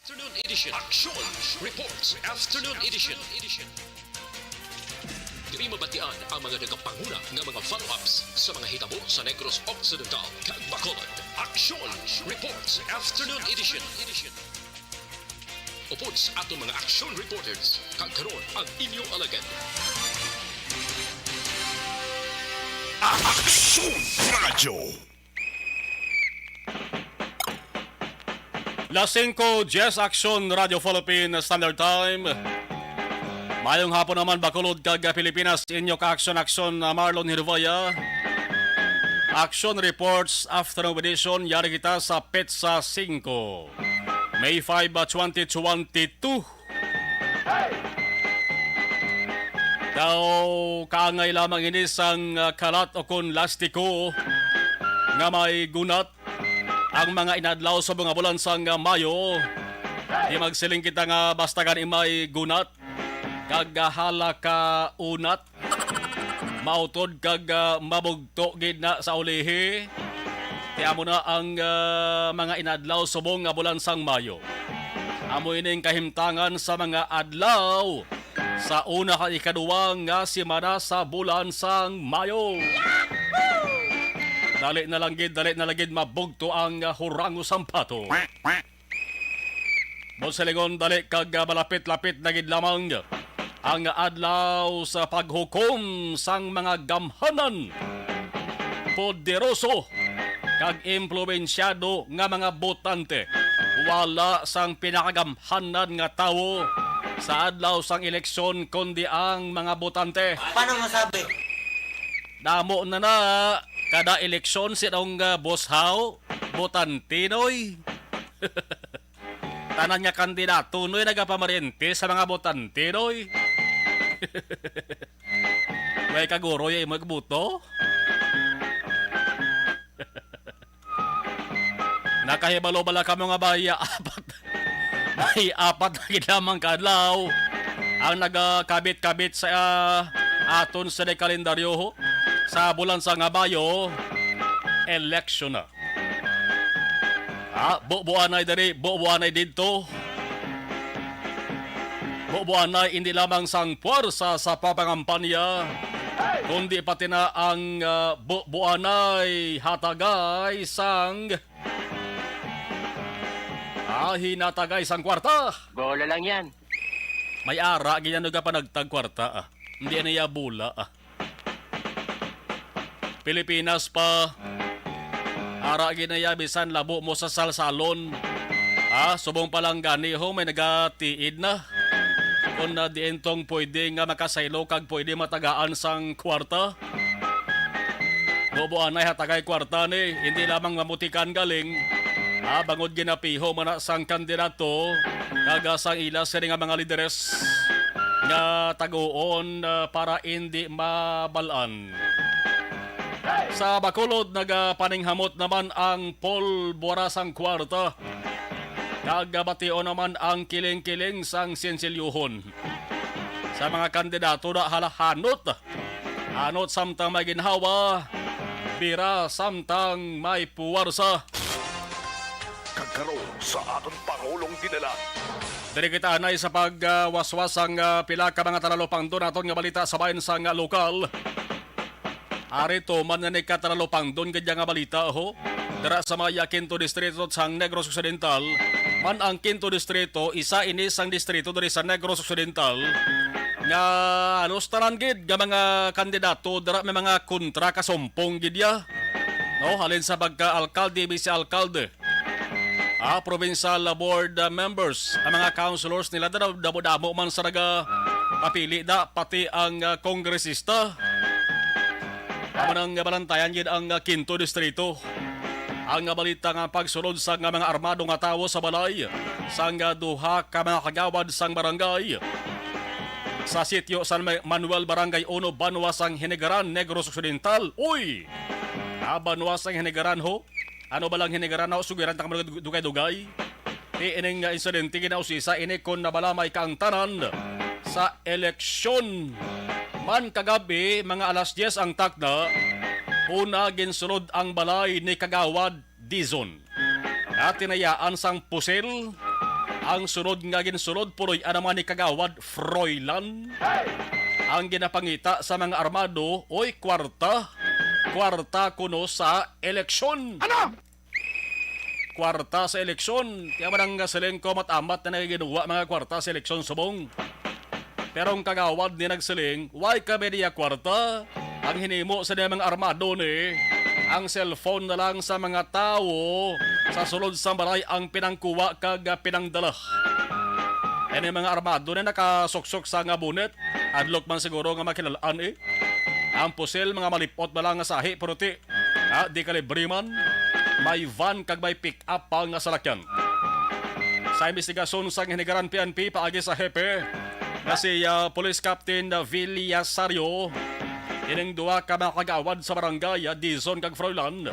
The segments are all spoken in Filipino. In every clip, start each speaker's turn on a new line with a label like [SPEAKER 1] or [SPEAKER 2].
[SPEAKER 1] Afternoon edition. Action Reports. Afternoon edition. Diri mabatian ang mga nagapanguna ng mga follow-ups sa mga hitabo sa Negros Occidental kag Bacolod. Action Reports. Afternoon edition. Upod sa ato mga action reporters kag karon ang inyong alagad.
[SPEAKER 2] Action Radio.
[SPEAKER 3] Las 5, Jazz Action Radio Philippine Standard Time. Mayong hapon naman Bacolod kag Pilipinas, inyo ka-action Marlon Hirvaya. Action Reports Afternoon Edition, yari kita sa Petsa 5. May 5, 2022. Daw kaangay lamang ini sang kalat o kun lastiko nga may gunat ang mga inadlaw sa mga bulan sang Mayo. Di magsiling kita nga basta kan imay gunat kag hala ka unat mautod kag mabugto gid na sa ulihi. Ti amo na ang mga inadlaw subong nga bulan sang Mayo. Amo ining kahimtangan sa mga adlaw sa una ka ikaduwa nga semana sa bulan sang Mayo. Dali na lang gid mabugto ang hurango sampato. Bonselingon dali kag malapit-lapit na gid lamang ang adlaw sa paghukom sang mga gamhanan. Poderoso kag impluwensyado nga mga botante. Wala sang pinakagamhanan nga tawo sa adlaw sang eleksyon kundi ang mga botante.
[SPEAKER 4] Paano masabi?
[SPEAKER 3] Damo na kada eleksyon sinong boshaw, botantinoy. Tanan nga kandidato noy nagapamaryente sa mga botantinoy. May kaguro yung magbuto. Nakahibalo bala ka mga baya apat. May apat na ginamang kadlaw ang nagakabit-kabit sa aton sa kalendaryo sa bulan sa Mayo, election na. Bubuanay dari, bubuanay dito. Bubuanay hindi lamang sang puwersa sa papangampanya, kundi pati na ang bubuanay hatagay sang hinatagay sang kwarta.
[SPEAKER 4] Bola lang yan.
[SPEAKER 3] May ara, ganyan nga pa nagtagkwarta. Hindi niya bula. Pilipinas pa. Ara, ginaya, bisan labo mo sa salsalon. Subong palang gani ho, may nagatiid na. Kung na dientong pwede nga makasaylo kag pwede matagaan sang kwarta. Bubuan ay hatagay kwarta ni, hindi lamang mamutikan galing. Bangod ginapiho man sang kandidato kaga sang ilas sa nga mga lideres nga taguon para hindi mabalaan. Sa Bacolod nagapaninghamot naman ang polbora sang kwarta. Kagabatio naman ang kiling-kiling sang sensilyuhon. Sa mga kandidato na halahanot. Hanot samtang may ginhawa, bira samtang may puwarsa.
[SPEAKER 2] Kagkaroon sa aton Pangulong dinala.
[SPEAKER 3] Dari kita anay sa pagwaswas ang pila ka mga tanalopang doon aton nga balita sa bayan sang lokal. Arito man na ni katanalopang doon gadya nga balita ho. Dara sa Maya Quinto Distrito sang Negros Occidental. Man ang Quinto Distrito, isa ini sang distrito dari sa Negros Occidental. Nga alos tanan gid nga mga kandidato dara may mga kontra kasumpong gid ya. No, halin sa pagka-alkalde, vice-alkalde. Provincial board members, ang mga councilors nila damo-damo man sa papili da pati ang kongresista. Aman ang balantayan yun ang Quinto Distrito. Ang balita nga pagsulod sa mga armado nga tawo sa balay sang duha ka mga kagawad sang barangay. Sa sitio San Manuel Barangay 1, Banwas ang Hinegaran, Negros Occidental. Uy! Banwas ang Hinegaran ho. Ano ba lang hinigaran na sugiran ta mga dugay-dugay? Iining insidente ginausisa ini kon nabalamay kang tanan sa eleksyon. Man kagabi, mga alas 10 ang takna, una ginsunod ang balay ni Kagawad Dizon. At tinayaan sang pusil Ang sunod nga ginsunod puloy naman ni Kagawad Froilan. Ang ginapangita sa mga armado, oy kwarta kuno sa eleksyon.
[SPEAKER 2] Ano?
[SPEAKER 3] Kwarta sa eleksyon. Kaya man ang siling komat-amat na nagiginuwa mga kwarta sa eleksyon subong. Pero ang Kagawad ni nagsiling, why kami niya kwarta? Ang hinimo sa mga armado ni ang cellphone na lang sa mga tao sa sulod sa balay ang pinangkuwa kag pinangdala. Yan yung mga armado na nakasuksok sa nga bunet. Adlok man siguro nga makilalaan eh. Ang pusil mga malipot na lang nga sahi pero di kalibre man. May van kag may pick up pa nga salakyan. Sa investigasyon sa hinigaran PNP paagi sa hepe na si Police Captain Villasario. Ining duwa ka mga kagawad sa barangay Dizon kag Froilan.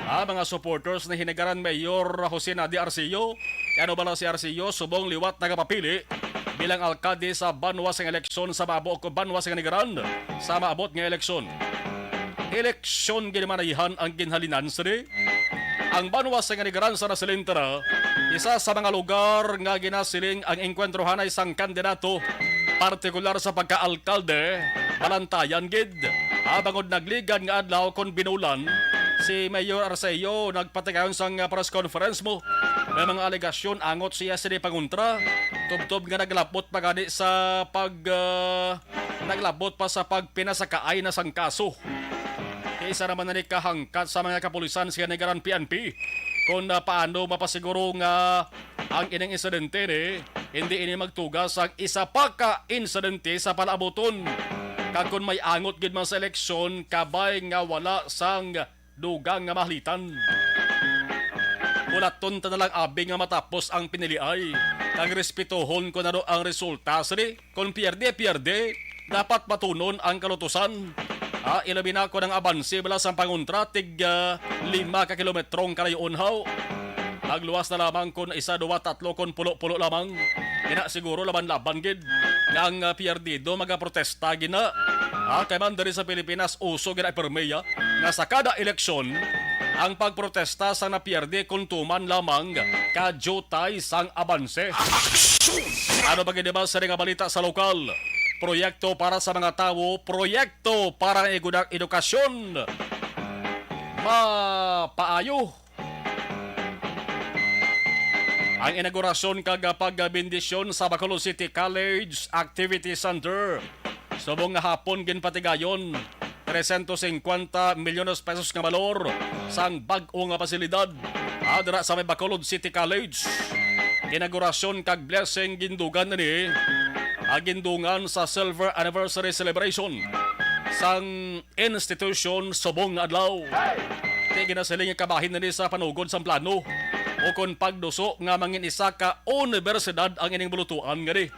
[SPEAKER 3] Mga supporters ni hinigaran Mayor Jose Nadi Arcillo. Ano bala si Arcillo subong liwat nagapapili bilang alkalde sa banwas ng eleksyon sa maabot ko banwas ng hinigaran sa maabot ng eleksyon. Eleksyon ginamanayihan ang ginhalinan siri. Ang banwas ng hinigaran sa nasilintara, isa sa mga lugar nga ginasiling ang engkwentrohan ay isang kandidato partikular sa pagka-alkalde, balantayan gid. Bangod nagligan nga adlaw kon binulan, si Mayor Arcillo nagpatigayon sa press conference mo. May mga alegasyon angot siya sa panguntra. Tubtob nga naglabot pa gani sa naglabot pa sa pagpinasakaay na sang kaso. Kaysa naman na ni kahangkat sa mga kapulisan sa Hinigaran PNP kung paano mapasiguro nga ang ining insidente hindi ini magtugas ang isa pa ka insidente sa palaboton. Kag kung may angot gid man sa eleksyon, kabay nga wala sang dugang nga mahalitan. Ulaton ta na lang abi nga matapos ang piniliay. Kag respetuhon ko na do ang resulta sri. Kung pierde, dapat matunon ang kalutusan. Ilabi na ko ng abanse bala sa panguntra tig 5 ka kilometrong karayon haw. Nagluwas na lamang kun 1, 2, 3 kun pulo-pulo lamang. Ina siguro laban-laban gid. Ang pierdido magaprotesta gina. Kay man diri sa Pilipinas uso gina permeya nga sa kada eleksyon ang pagprotesta sa napierde kung tuman lamang kadyutay sang abanse. Ano ba gini ba sa nga balita sa lokal? Proyekto para sa mga tao, proyekto para edukasyon. Mapaayo. Ang inaugurasyon kag pagbendisyon sa Bacolod City College Activity Center. Subong nga hapon ginpatigayon 350 milyones pesos nga valor sang bag-o nga pasilidad adra sa may Bacolod City College. Inaugurasyon kag blessing gindugan ni agindungan sa Silver Anniversary Celebration sang institution subong nga adlaw. Di ginasiling nga kabahin na ni sa panugod sang plano o kung pagduso nga mangin isa ka universidad ang ining bulutuan nga di.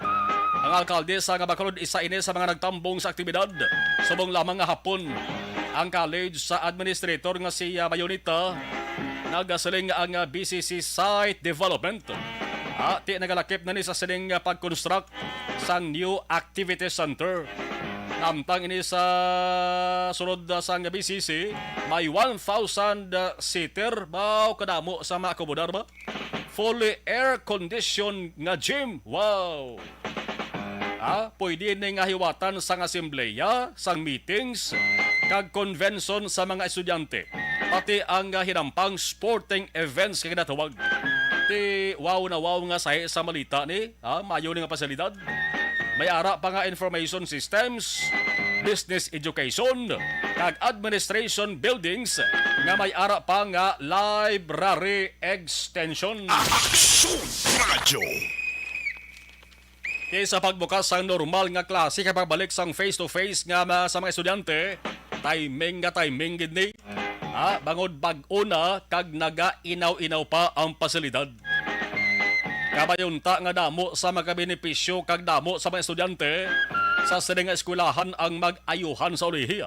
[SPEAKER 3] Ang alkalde sa Bacolod isa ini sa mga nagtambong sa aktibidad. Subong lamang nga hapon ang college sa administrator nga si Mayonita nagasaling nga ang BCC Site Development. Ti nagalakip na ni sa sining pag-construct sang new activity center. Namtang ini sa sunod sa BCC, may 1,000 seater bao kadamo sa maakomodar ba? Fully air-conditioned nga gym. Wow! Pwede na nga hiwatan sang asembleya, sang meetings, kag convention sa mga estudyante. Pati ang hinampang sporting events kag natawag. Ti wow na wow nga sahi sa malita ni, mayo ni nga pasilidad. May ara pa nga information systems, business education, kag administration buildings nga may ara pa nga library extension.
[SPEAKER 2] Aksyon Radyo.
[SPEAKER 3] Kaya sa pagbukas sa normal nga klase kapag balik sang face-to-face nga sa mga estudyante, timing gid ni. Bangod bag-o na kag naga-inaw-inaw pa ang pasilidad. Kabayunta nga damo sa magabenepisyo kag damo sa mga estudyante sa sining nga eskwelahan ang mag-ayuhan sa ulihiya.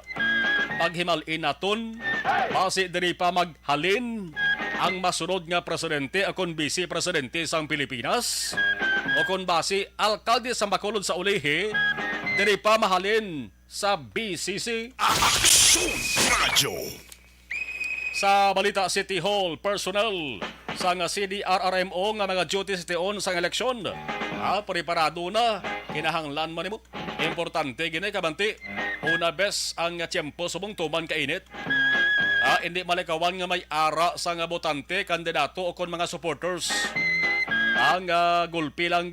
[SPEAKER 3] Paghimalin naton, base diri pa maghalin ang masunod nga presidente akon vice presidente sang Pilipinas o kon base alkalde sa Bacolod sa ulihi, diri pa mahalin sa BCC.
[SPEAKER 2] Aksyon Radyo.
[SPEAKER 3] Sa Balita City Hall, personnel sa nga CDRRMO nga mga duties tion sa eleksyon. Preparado na, kinahanglan man mo. Importante gini kabanti. Una bes ang tiyempo subong tuman kainit. Hindi malikawan nga may ara sa nga botante, kandidato o kon mga supporters. Ang gulpi lang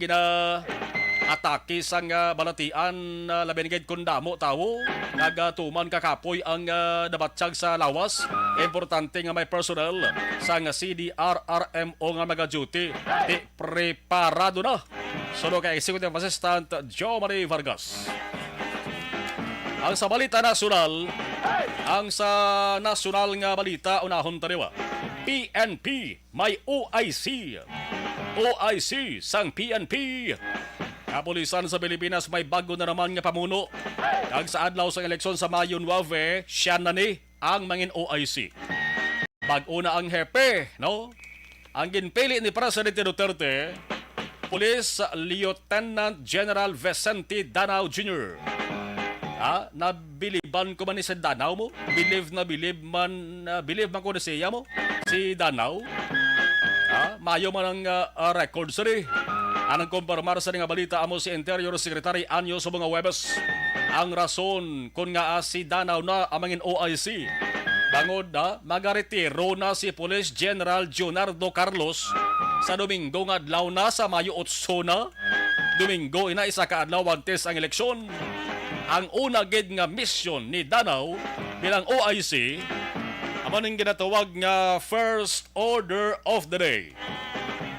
[SPEAKER 3] atake sa balatian labi gid kun damo tawo nagatuman kakapoy ang nabatsyag sa lawas. Importante nga may personnel sa CDRRMO nga mga duty di preparado na. Solo kay Executive Assistant Joe Marie Vargas. Ang sa balita nasyonal, ang sa nasyonal nga balita unahon taniwa, PNP may OIC. OIC sang PNP. Kapulisan sa Pilipinas may bago na naman nga pamuno. Kag sa adlaw sa eleksyon sa Mayo 9, siya na ni ang mangin OIC. Bag-o na ang hepe, no? Ang ginpili ni Presidente Duterte, Police Lieutenant General Vicente Danao Jr. Nabiliban ko man ni si Danao mo? Believe man ko na siya mo? Si Danao? Mayo man ang record sa rin. Anang kumpirmar sa nga balita amo si Interior Secretary Anyo sa mga Webes. Ang rason kung nga si Danao na amangin OIC. Bangod magaretiro na si Police General Leonardo Carlos sa Domingo nga adlaw na sa Mayo 8 na. Domingo ina isa ka adlaw antes ang eleksyon. Ang una gid nga mission ni Danao bilang OIC amo ning ginatawag nga First Order of the Day.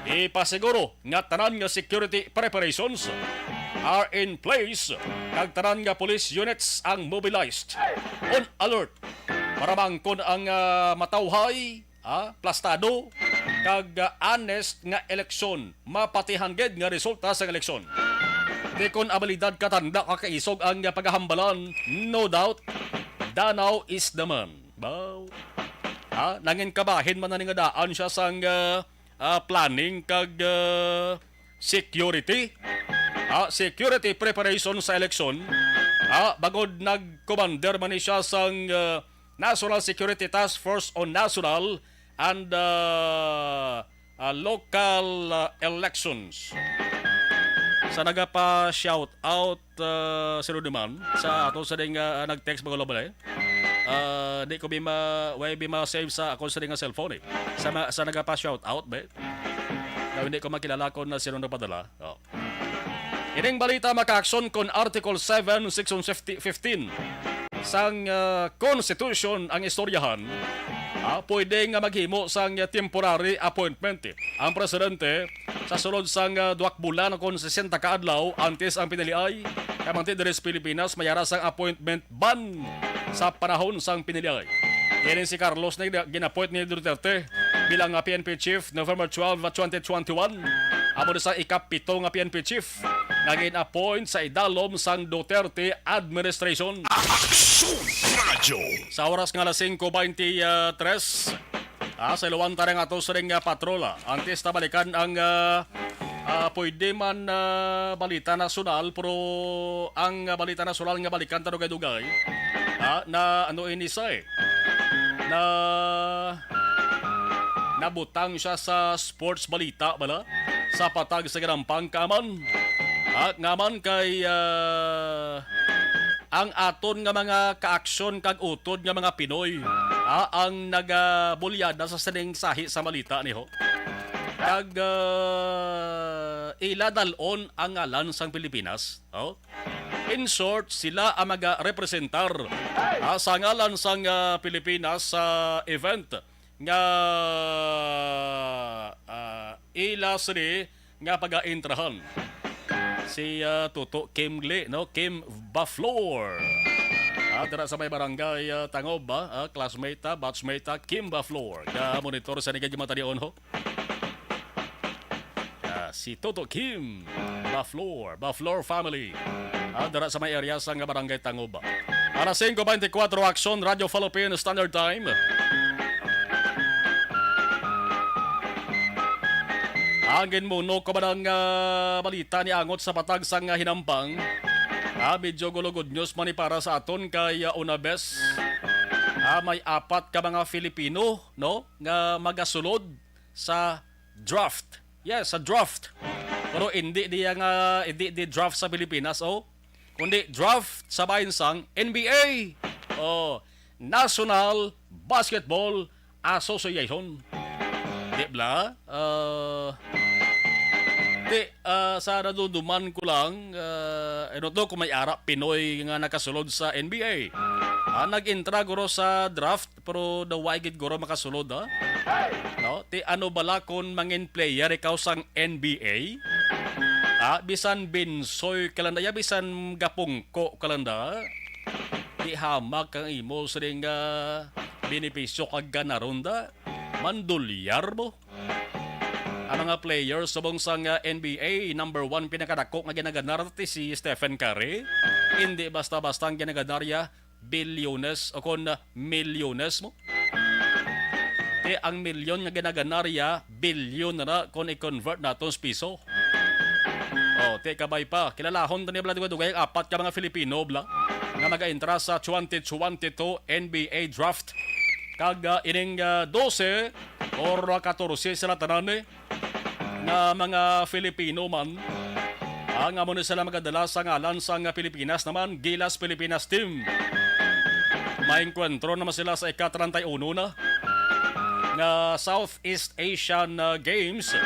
[SPEAKER 3] Ipasiguro nga tanan nga security preparations are in place kag tanan nga police units ang mobilized on alert para bangkon ang matawhay, plastado kag honest nga eleksyon mapatihangged nga resulta sa eleksyon. Di kon abilidad katanda kakaisog ang paghahambalan, no doubt Danao is the man. Baw. Nangin kabahin man na nga daan siya sang planning kag security. Security preparation sa eleksyon. Bagod nag-commander man siya sang National Security Task Force on National and Local Elections. Sa nagapa-shout out si Rudiman sa ato sa ding nag-text mga global di ko ma-save sa ako sa ding cellphone sa nagapa-shout out ba hindi ko makilala ko na sino nagpadala. Ining balita maka-aksyon kon Article 7 Section 15 sang Constitution ang istoryahan. Pwede nga maghimo sang temporary appointment. Ang presidente sa sulod sang 2 bulan kon 60 ka adlaw antes ang piniliay. Kamanti diri sa Pilipinas mayara sang appointment ban sa panahon sang piniliay. Yan si Carlos na ginapoint ni Duterte bilang PNP chief November 12, 2021. Amo sa ikapito nga PNP chief naging appoint sa idalom sang Duterte administration.
[SPEAKER 2] Aksyon Radyo.
[SPEAKER 3] Sa oras nga alas 5:23, sa iluwan tarang ato sa ring patrola. Antes na balikan ang pwede man balita nasyonal, pero ang balita nasyonal nga balikan taro kay Dugay, na ano inisa na nabutang siya sa sports balita bala sa patag sa Garampang Kaman. At ngaman kay ang aton nga mga kaaksyon kag utod nga mga Pinoy ang nagabulyada sa saning sahi sa balita niho. Kag iladalon ang ngalan sang Pilipinas. In short, sila ang magarepresentar sa ngalan sang Pilipinas sa event nga ilasri nga pag-intrahan. Si Tuto Kim Lee, no? Kim Baflor. Dara sa may barangay Tangob, classmate, batchmate, Kim Baflor. Monitor sa nigay mata di onho. Si Tuto Kim Baflor, Baflor family. Dara sa may area sa barangay Tangob. Alas 5:24 Aksyon, Radio Philippine Standard Time. Angin muno ko ba ng balita ni Angot sa patag sang hinampang. Medyo good news man para sa aton kay Unabes. May 4 ka mga Filipino, no, nga magasulod sa draft. Yes, sa draft. Pero hindi di draft sa Pilipinas, kundi draft sa bahinsang NBA. National Basketball Association. Di ba? Sa naduduman ko lang, kung may ara Pinoy nga nakasulod sa NBA. Nag-intra guro sa draft pero daway gid guro makasulod ha. No, ano bala kon mangin player ikaw sang NBA? Bisan binsoy kalanda, bisan gapungko kalanda. Di hamak kang imo sa ring benepisyo kag ganaron da. Mandolyar mo. Ang mga players subong sang NBA, number 1 pinakadako nga ginaganar si Stephen Curry. Hindi basta-basta ang ginaganarya bilyones o kon milyones mo. Ang milyon nga ginaganarya, bilyon na kung i-convert natin sa piso. Kabay pa. Kilalahon na niya dugay apat ka mga Filipino nga mag-intra sa 2022 NBA Draft. Kag ining 12 or 14 sila tanan na mga Filipino man. Ang amo sila magadala sa ngalan sa Pilipinas naman, Gilas Pilipinas Team. May enkwentro naman sila sa ika-31 na nga Southeast Asian Games.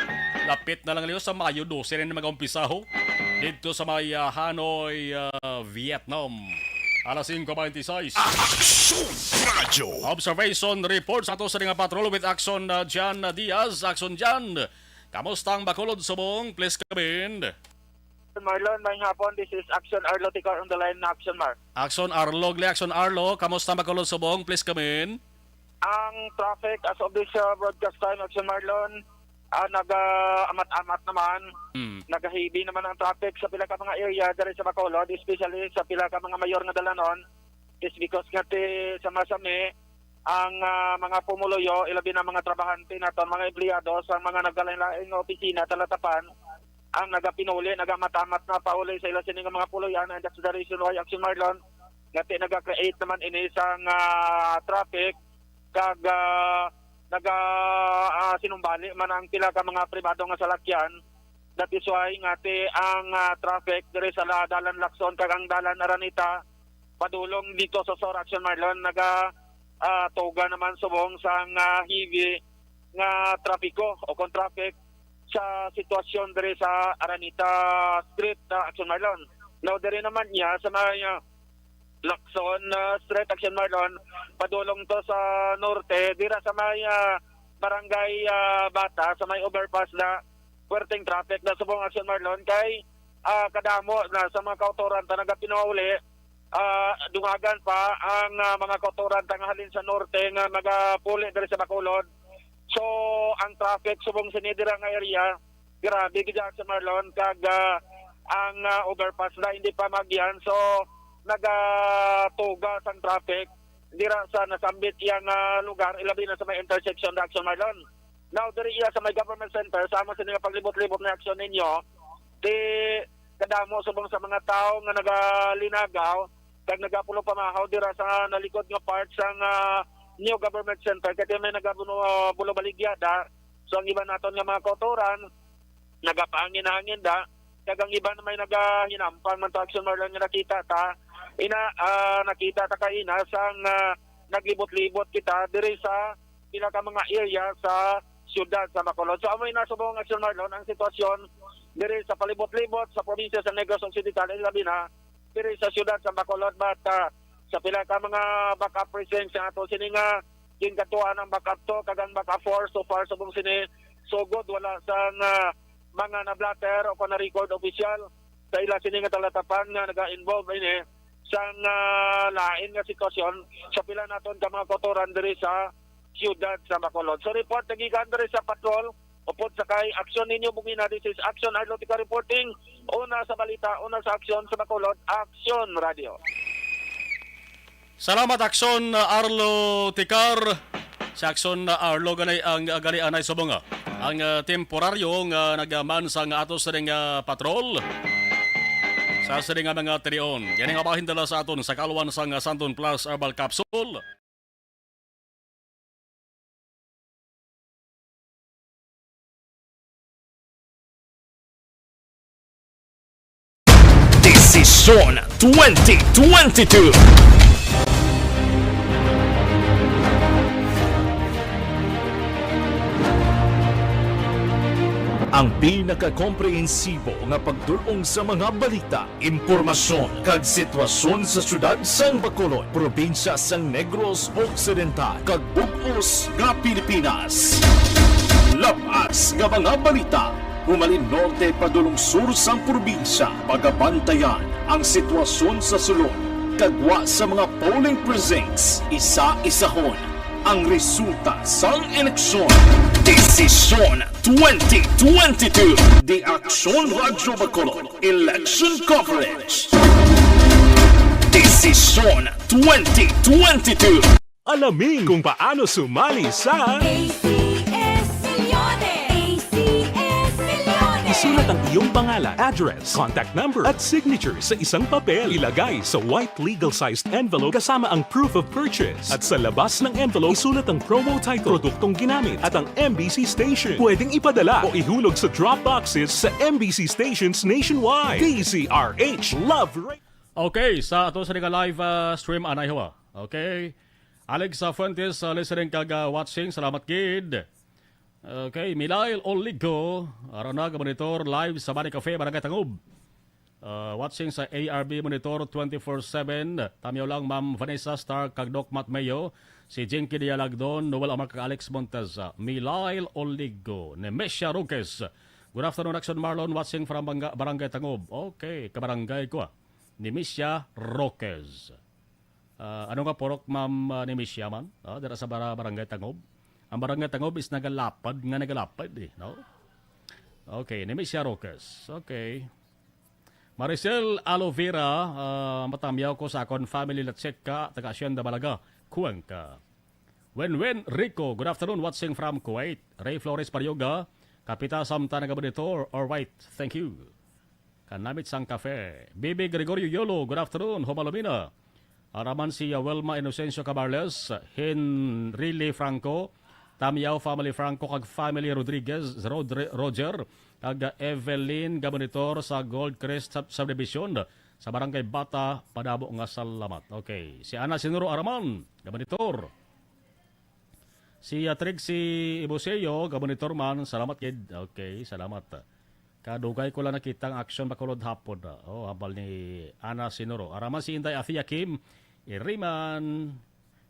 [SPEAKER 3] Lapit na lang nila sa Mayo 12 na mag-umpisa dito sa may Hanoi, Vietnam. Alas 5:26.
[SPEAKER 2] Action Radio.
[SPEAKER 3] Observation report sa ato sa nga patrol with Action Jan Diaz. Action Jan, kamusta ang Bacolod Subong? Please come in.
[SPEAKER 4] Marlon, may hapon. This is Action Arlo Ticar on the line na Action Mar.
[SPEAKER 3] Action Arlo, Action Arlo, kamusta ang Bacolod Subong? Please come in.
[SPEAKER 4] Ang traffic as of this broadcast time, Action Marlon, nag-amat-amat naman. Nag-heavy naman ang traffic sa pila ka mga area dari sa Bacolod, especially sa pila ka mga mayor na dalanon. Is because nga sa Masami, ang mga pumuluyo, ilabi na mga trabahante naton, mga empleyado sa mga nagkalain-laing opisina, talatapan, ang nagapinuli, nagamatamat na pauli sa ila sining mga puluyan, and that's the reason why Action Marlon, ngati nag-create naman ini isang traffic, kag sinumbali man ang pila ka mga pribado nga salakyan. That is why ngati ang traffic diri sa dalan Lacson kag ang dalan Aranita padulong dito sa Sor Action Marlon toga naman subong sang heavy nga trapiko o kon traffic sa sitwasyon diri sa Aranita Street Action Marlon. Now diri naman niya sa may Lacson Street Action Marlon padulong to sa norte dira sa may barangay Bata sa may overpass na puwerteng traffic na subong Action Marlon kay kadamo na sa mga kautoran ta nagapinauli dungagan pa ang mga kautoran ta nga halin sa norte nga magapuli diri sa Bacolod. So ang traffic subong sinidira nga area grabe gid Action Marlon kag ang overpass na hindi pa magyan so nagatugas ang traffic dira sa nasambit iyang lugar ilabi na sa may intersection na Action Marlon. Now diri iya sa may government center sama sa mga paglibot-libot na aksyon ninyo di kadamo subong sa mga tao nga nagalinagaw kag nagapulo pamahaw dira sa nalikod nga part sang new government center kay may nagabulo baligyada so ang iba naton nga mga kautoran nagapangin-hangin da kag ang iba na may nagahinampan man to Action Marlon nga nakita ta nakita ta kaina sang naglibot-libot kita diri sa pila ka mga area sa siyudad sa Bacolod. So amoy nasubong Action Marlon ang sitwasyon diri sa palibot-libot sa probinsya sa Negros Occidental labi na diri sa siyudad sa Bacolod but sa pila ka mga backup presence ato sini nga ginkatuan ang backup to kagang backup 4 so far subong sini sugod wala sang mga na-blatter o na-record official sa ila sini nga talatapan nga naga-involve ini sang lain nga sitwasyon sa pila naton ka mga kotoran diri sa siyudad sa Bacolod. So report nagikan diri sa patrol upod sa kay aksyon ninyo bugina this is Action Arlotica reporting una sa balita una sa aksyon sa Bacolod Action Radio.
[SPEAKER 3] Salamat Action Arlo Ticar. Sa Action Arlo ganay ang galianay subong ang temporaryo nga nagaman sa nga atos sa patrol. Sa nga mga trion. Yan ang abahin dala sa aton sa kaluan sa Santon Plus Herbal Capsule.
[SPEAKER 2] Desisyon 2022. Ang pinakakomprehensibo nga pagdulong sa mga balita, impormasyon kag sitwasyon sa syudad sang Bacolod, probinsya sang Negros Occidental kag bug-os nga Pilipinas. Labas nga mga balita, humalin norte padulong sur sang probinsya, pagabantayan ang sitwasyon sa sulod, kagwa sa mga polling precincts, isa-isahon ang resulta sang eleksyon. Desisyon 2022. The Action Radyo Bacolod Election Coverage. Desisyon 2022.
[SPEAKER 5] Alamin kung paano sumali sa
[SPEAKER 6] ACS Millones! ACS Millones!
[SPEAKER 5] isulat ang iyong pangalan, address, contact number at signature sa isang papel. Ilagay sa white legal-sized envelope kasama ang proof of purchase. At sa labas ng envelope, isulat ang promo title, produktong ginamit at ang MBC station. Pwedeng ipadala o ihulog sa drop boxes sa MBC stations nationwide. DZRH Love Radio.
[SPEAKER 3] Okay, sa ato sa live stream anay ho. Okay. Alex Fuentes listening kag watching. Salamat kid. Okay, Milail Oligo, Aranag Monitor live sa Bani Cafe, Barangay Tangob. Watching sa ARB Monitor 24/7. Tamiyo lang Ma'am Vanessa Star kag Doc Matt Mayo, si Jinky Dialagdon, Noel Amar kag Alex Montez. Milail Oligo, Nemesha Roques. Good afternoon, Action Marlon, watching from Barangay Tangob. Okay, kabarangay ko Nemesha Roques. Ano nga porok Ma'am Nemesha man? Dara sa Barangay Tangob. Ang Barangay Tangob is nagalapad no? Okay, Nemesha Roques. Okay. Maricel Alovera, matamyaw ko sa akon family Latseka, taga Hacienda Balaga, Cuenca. Wen Rico, good afternoon, watching from Kuwait. Ray Flores Paryoga, Kapita Samta Nagabonitor, alright, thank you. Kanamit sang kafe. Bibi Gregorio Yolo, good afternoon, Homalomina. Araman si Welma Inocencio Cabarles, Henry Franco, Tamiao Family Franco kag Family Rodriguez, Roger, kag Evelyn Gabonitor sa Gold Crest Subdivision sa Barangay Bata, Padabo nga salamat. Okay, si Ana Sinuro Araman, Gabonitor. Si Trixie Ibuseo, Gabonitor man, salamat kid. Okay, salamat. Kadugay ko lang nakita ang action Bacolod hapon. Habal ni Ana Sinuro. Araman si Inday Athia Kim, Iriman,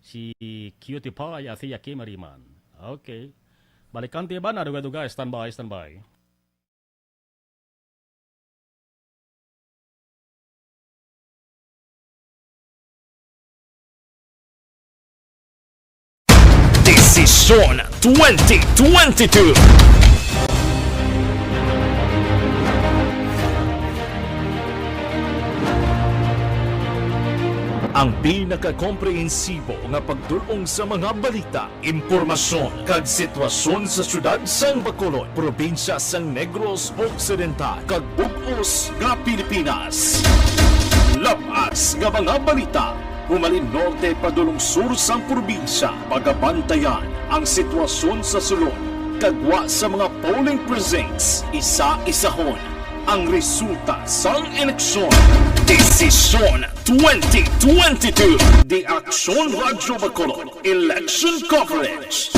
[SPEAKER 3] si Cutie Pie, Athia Kim, Iriman. Okay. Balikan tiba na, duga-duga, standby.
[SPEAKER 2] Desisyon 2022. Ang pinakakomprehensibo nga pagdulong sa mga balita, impormasyon kag sitwasyon sa syudad sang Bacolod, probinsya sang Negros Occidental kag bug-os nga Pilipinas. Labas nga mga balita, humalin norte padulong sur sang probinsya, pagabantayan ang sitwasyon sa sulod, kagwa sa mga polling precincts, isa-isahon ang resulta sang eleksyon. Desisyon 2022. The Action Radyo Bacolod Election Coverage.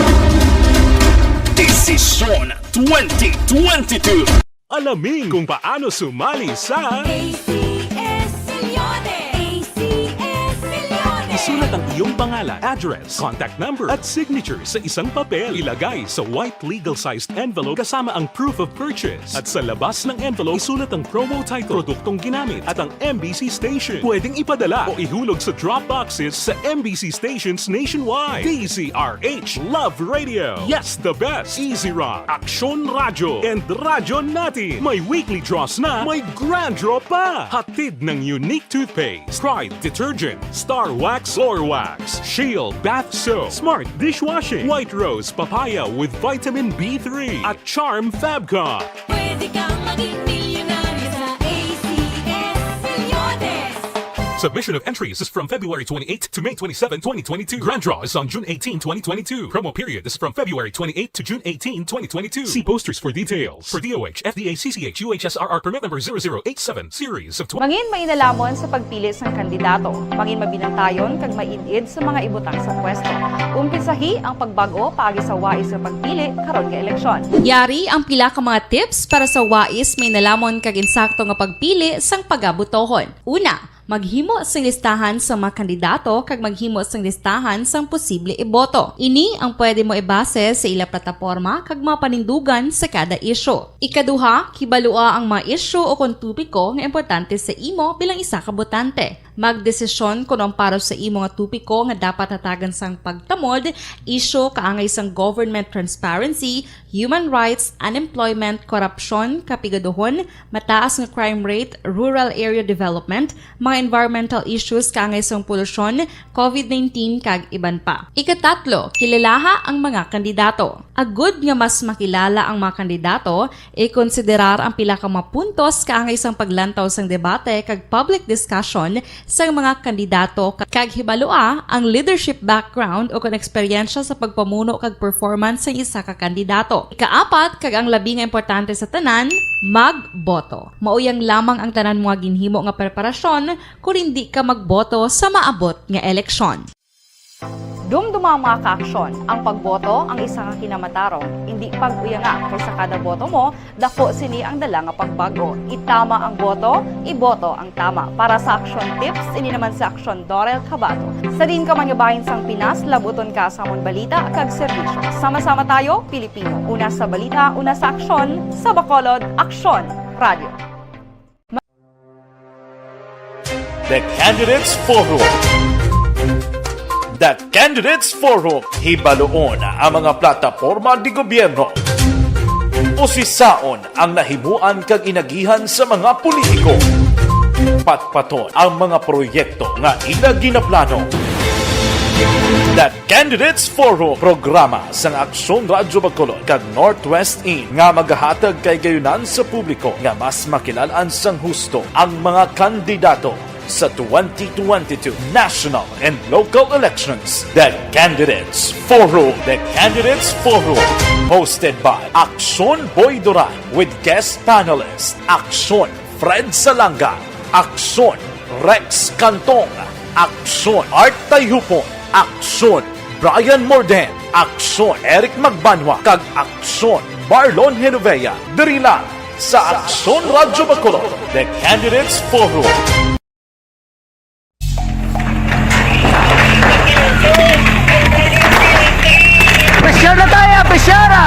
[SPEAKER 2] Desisyon 2022.
[SPEAKER 5] Alamin kung paano sumali sa
[SPEAKER 6] ACS Millones! ACS Millones!
[SPEAKER 5] isulat ang iyong pangalan, address, contact number at signature sa isang papel. Ilagay sa white legal-sized envelope kasama ang proof of purchase. At sa labas ng envelope, isulat ang promo title, produktong ginamit at ang MBC station. Pwedeng ipadala o ihulog sa drop boxes sa MBC stations nationwide. DZRH Love Radio. Yes, the best. Easy Rock, Action Radio, and Radyo Natin. May weekly draws na, may grand draw pa. Hatid ng unique toothpaste, Pride Detergent, Star Wax Floor Wax, Shield Bath Soap, Smart Dishwashing, White Rose Papaya with Vitamin B3, at Charm Fabcon.
[SPEAKER 6] Pwede kang maging milyonaryo sa ACS Millones!
[SPEAKER 5] Submission of entries is from February 28 to May 27, 2022. Grand draw is on June 18, 2022. Promo period is from February 28 to June 18, 2022. See posters for details. For DOH, FDA, CCH, UHSRR permit number 0087, series of
[SPEAKER 7] Mangin mainalamon sa pagpili ng kandidato. Mangin mabinantayon kag mainid sa mga ibutang sa pwesto. Umpisahi ang pagbago paagi sa wais sa pagpili karon nga eleksyon.
[SPEAKER 8] Yari ang pila ka mga tips para sa wais may nalamon kag insakto nga pagpili sang pagabutohon. Una, maghimo sang listahan sa mga kandidato kag maghimo sang listahan sang posible iboto. Ini ang pwede mo ibase sa ila plataporma kag mga panindugan sa kada issue. Ikaduha, kibalua ang mga issue o kung tupiko nga importante sa imo bilang isa ka botante. Magdesisyon kung ang para sa imo nga tupiko nga dapat hatagan sang pagtamod, issue kaangay sang government transparency, human rights, unemployment, korupsyon, kapigaduhon, mataas nga crime rate, rural area development, mga environmental issues kaangay sang polusyon, COVID-19 kag iban pa. Ikatatlo, kilalaha ang mga kandidato. Agud nga mas makilala ang mga kandidato, i-konsiderar ang pila ka mga puntos kaangay sang paglantaw sang debate kag public discussion sa mga kandidato kag hibalua ang leadership background o kung eksperyensya sa pagpamuno kag performance sa isa ka kandidato. Ikaapat kag ang labi nga importante sa tanan, magboto. Mauyang lamang ang tanan mga ginhimo nga preparasyon kung hindi ka magboto sa maabot nga eleksyon.
[SPEAKER 7] Dumduma ang mga kaaksyon. Ang pagboto ang isa ka kinamatarong. Hindi pag-uyanga kaysa kada boto mo, dako sini ang dala nga pagbago. Itama ang boto, iboto ang tama. Para sa action tips, ini naman sa action Dorel Cabato. Sa din ka manyabahin sang Pinas, labuton ka sa amon balita kag serbisyo. Sama-sama tayo, Pilipino. Una sa balita, una sa aksyon, sa Bacolod, Aksyon Radio.
[SPEAKER 2] The Candidates Forum. The Candidates Forum, hibaluon ang mga plataporma di gobyerno. Usisaon ang nahimuan kag inagihan sa mga politiko. Patpaton ang mga proyekto nga ila ginaplano. The Candidates Forum, programa sang Aksyon Radyo Bacolod kag Northwest In nga magahatag kay gayunan sa publiko nga mas makilalaan sang husto ang mga kandidato sa 2022 national and local elections. The Candidates Forum. The Candidates Forum. Hosted by Aksyon Boy Duran with guest panelists Aksyon Fred Salanga, Aksyon Rex Cantong, Aksyon Art Tayhupon, Aksyon Brian Morden, Aksyon Eric Magbanwa, kag Aksyon Marlon Genovea. Diri lang sa Aksyon Radyo Bacolod. The Candidates Forum.
[SPEAKER 9] Besyara tayo! Besyara!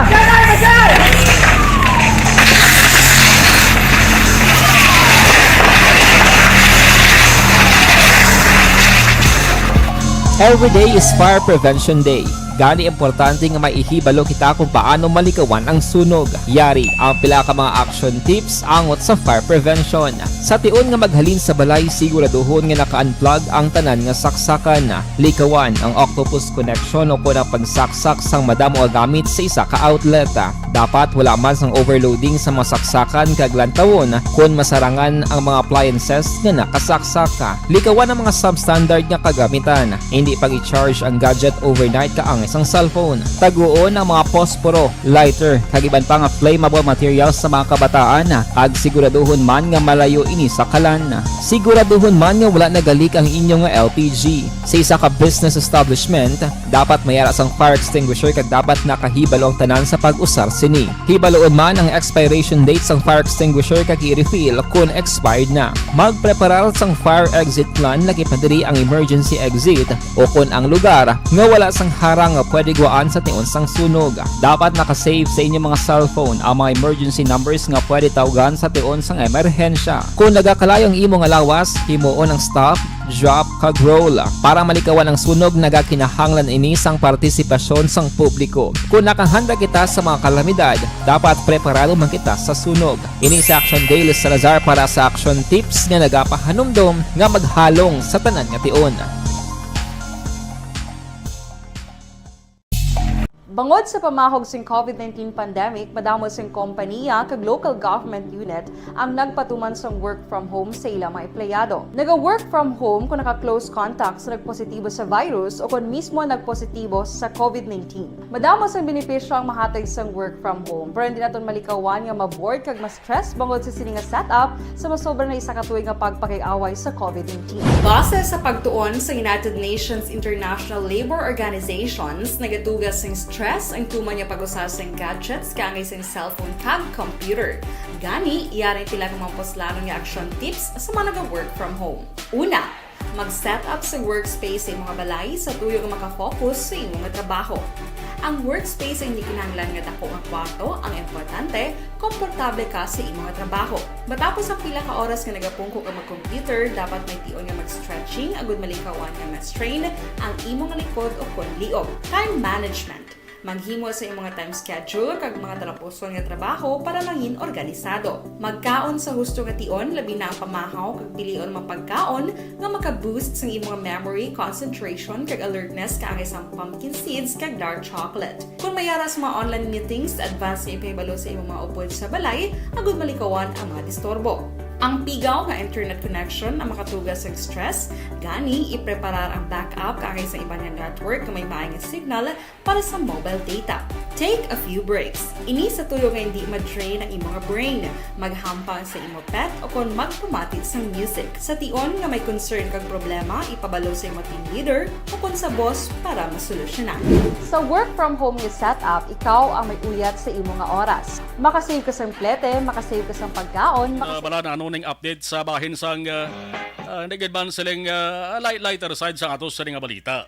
[SPEAKER 10] Every day is Fire Prevention Day. Gani importante nga maihibalo kita kung paano malikawan ang sunog. Yari ang pila ka mga action tips angot sa fire prevention. Sa tion nga maghalin sa balay, siguraduhon nga naka-unplug ang tanan nga saksakan. Likawan ang octopus connection o kung ang pagsaksak sang madamo gamit sa isa ka outlet. Dapat wala man sang overloading sa mga saksakan kag lantawon kung masarangan ang mga appliances nga nakasaksaka. Likawan ang mga substandard nga kagamitan. Hindi pag i-charge ang gadget overnight kaang isang cellphone. Taguon ang mga posporo, lighter, kag iban pa nga flammable materials sa mga kabataan. Ag siguraduhon man nga malayo ini sa kalan. Siguraduhon man nga wala nagalik ang inyong nga LPG. Sa isa ka business establishment, dapat mayara sang fire extinguisher kag dapat nakahibalo ang tanan sa pag-usar sini. Hibaloon man ang expiration date sang fire extinguisher kag i-refill kung expired na. Magpreparar sang fire exit plan lagi pa diri ang emergency exit o kung ang lugar nga wala sang harang nga pwede guaan sa tion sang sunog. Dapat nakasave sa inyong mga cellphone ang mga emergency numbers nga pwede tawagan sa tion sang emerhensya. Kung nagakalayo ang imo nga lawas, himuon ang stop, drop, kag roll. Para malikawan ang sunog, nagakinahanglan ini sang partisipasyon sang publiko. Kung nakahanda kita sa mga kalamidad, dapat preparado man kita sa sunog. Ini sa Action Daily Salazar para sa action tips nga nagapahanumdom nga maghalong sa tanan nga tion.
[SPEAKER 7] Bangod sa pamahog sing COVID-19 pandemic, madamo sing kompanya kag local government unit ang nagpatuman sang work from home sa ilang mga empleyado. Naga-work from home kung naka-close contact sa nagpositibo sa virus o kung mismo nagpositibo sa COVID-19. Madamo sang benepisyo ang mahatag sang work from home, pero hindi naton malikawan nga ma-bored kag ma-stress bangod sa sini nga setup sa masobra na isa ka tuig nga pagpakiaway sa COVID-19. Base sa pagtuon sa United Nations International Labour Organizations, nagatugas sing stress ang tuman niya pag-usar sa gadgets kangay sa cellphone kag computer. Gani, iyaring pila ng mga poslano nga action tips sa mga nag-work from home. Una, mag-set up sa workspace sa imong balay sa tuyo nga makafocus sa imong trabaho. Ang workspace ay hindi kinahanglan nga dako nga kwarto, ang importante, komportable ka sa imong trabaho. Matapos ang pila ka oras nga nagapungko ka mag-computer, dapat may tion nga mag-stretching agud malikawan nga ma-strain ang imong likod o kon liog. Time management. Maghimo sa imong time schedule kag mga talapuson nga trabaho para maging organisado. Magkaon sa husto nga tion, labi na ang pamahaw kag pilion mapagkaon nga maka-boost sa imong memory, concentration kag alertness kaangay sa pumpkin seeds kag dark chocolate. Kung mayara sa mga online meetings, advance nga ipahibalo sa imong mga upod sa balay, agud malikawan ang mga disturbo. Ang pigaw nga internet connection ang makatugas sa stress, gani ipreparar ang backup kaangay sa ibang network nga may maayong signal para sa mobile data. Take a few breaks. Ini sa tuyo nga hindi ma-drain ang imong brain. Maghampang sa imong pet o kon magpumatid sa music. Sa tion nga may concern kag problema, ipabalo sa imong team leader o kon sa boss para masolusyonan. Sa work from home nga setup, ikaw ang may uyat sa imong nga oras. Makasave ka sa plete, makasave ka sa pagkaon,
[SPEAKER 3] Bala na ano ning update sa bahin sang nagidban siling lighter side sa atos sa nga balita.